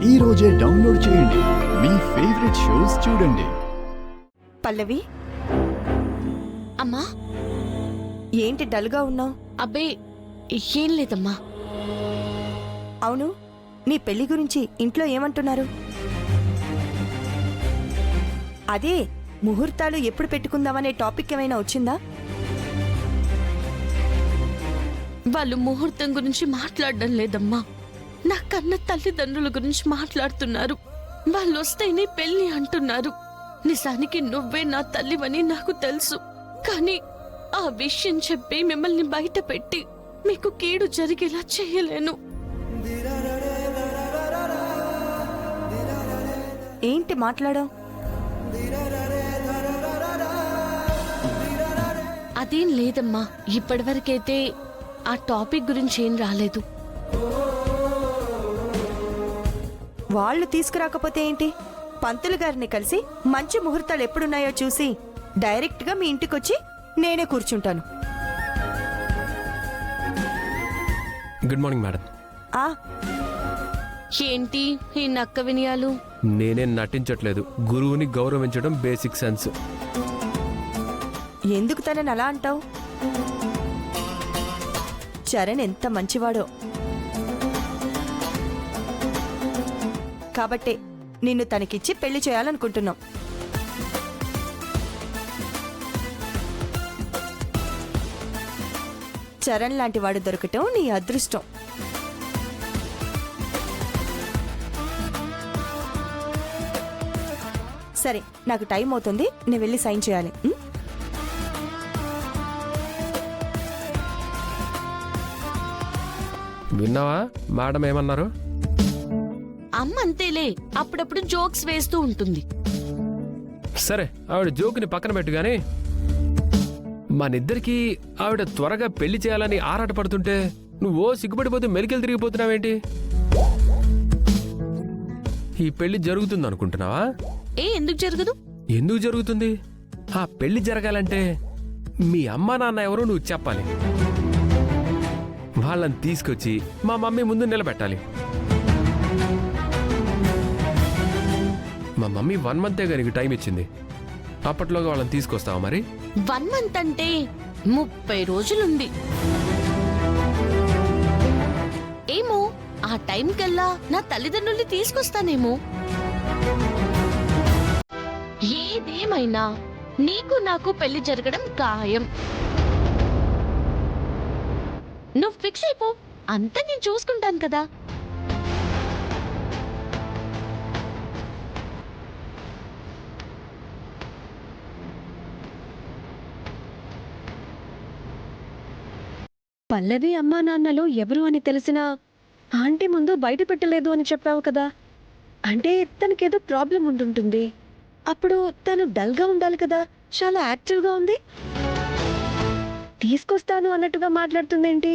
ఈ రోజే డౌన్లోడ్ చేయండి. మీ ఫేవరెట్ షోస్ చూడండి. పల్లవి, అమ్మా, ఏంటి డల్గా ఉన్నావు? అబ్బే ఏం లేదమ్మా. అవును, నీ పెళ్లి గురించి ఇంట్లో ఏమంటున్నారు? అదే ముహూర్తాలు ఎప్పుడు పెట్టుకుందామనే టాపిక్ ఏమైనా వచ్చిందా? వాళ్ళు ముహూర్తం గురించి మాట్లాడడం లేదమ్మా. నా కన్న తల్లిదండ్రుల గురించి మాట్లాడుతున్నారు. వాళ్ళు వస్తేనే పెళ్లి అంటున్నారు. నిజానికి నువ్వే నా తల్లివని నాకు తెలుసు. కానీ ఆ విషయం చెప్పి మిమ్మల్ని బయట పెట్టి మీకు కీడు జరిగేలా చేయలేను. ఏంటి మాట్లాడావు? అదేం లేదమ్మా, ఇప్పటివరకైతే ఆ టాపిక్ గురించి ఏం రాలేదు. వాళ్ళు తీసుకురాకపోతే ఏంటి? పంతులు గారిని కలిసి మంచి ముహూర్తాలు ఎప్పుడున్నాయో చూసి డైరెక్ట్గా మీ ఇంటికొచ్చి నేనే కూర్చుంటాను. Good morning madam. ఆ ఏంటి ఈ నక్క వినయాలు? నేనేం నటించట్లేదు. గురువుని గౌరవించడం బేసిక్ సెన్స్. ఎందుకు తనని అలా అంటావు? చరణ్ ఎంత మంచివాడో. కాబట్టే నిన్ను తనకిచ్చి పెళ్లి చేయాలనుకుంటున్నాం. చరణ్ లాంటి వాడు దొరకటం నీ అదృష్టం. సరే, నాకు టైం అవుతుంది, నేను వెళ్ళి సైన్ చేయాలి. విన్నావా మేడం ఏమన్నారు? అమ్మ అంతేలే, అప్పుడప్పుడు జోక్స్ వేస్తూ ఉంటుంది. సరే, ఆవిడ జోకుని పక్కన పెట్టు గాని, మనిద్దరికి ఆవిడ త్వరగా పెళ్లి చేయాలని ఆరాటపడుతుంటే నువ్వో సిగ్గుపడిపోతే మెలికలు తిరిగిపోతున్నావేంటి? ఈ పెళ్లి జరుగుతుంది అనుకుంటున్నావా? ఎందుకు జరగదు? ఎందుకు జరుగుతుంది? ఆ పెళ్లి జరగాలంటే మీ అమ్మా నాన్న ఎవరో నువ్వు చెప్పాలి. వాళ్ళని తీసుకొచ్చి మా మమ్మీ ముందు నిలబెట్టాలి. మా మమ్మీ 1 మంతే గారికి టైం ఇచ్చింది. అప్పట్లోగా వాళ్ళని తీసుకొస్తావా మరి? 1 మంత్ అంటే 30 రోజులుంది. ఏమో, ఆ టైం కల్లా నా తల్లిదండ్రుల్ని తీసుకొస్తానేమో. ఏదేమైనా నీకు నాకు పెళ్లి జరగడం ఖాయం. నువ్వు ఫిక్స్ అయిపో, అంతా నేను చూసుకుంటాను కదా. పల్లవి అమ్మా నాన్నలు ఎవరు అని తెలిసినా ఆంటీ ముందు బయట పెట్టలేదు అని చెప్పావు కదా. అంటే తనకేదో ప్రాబ్లం ఉంటుంటుంది. అప్పుడు తను డల్గా ఉండాలి కదా. చాలా యాక్టివ్గా ఉంది. తీసుకొస్తాను అన్నట్టుగా మాట్లాడుతుందేంటి?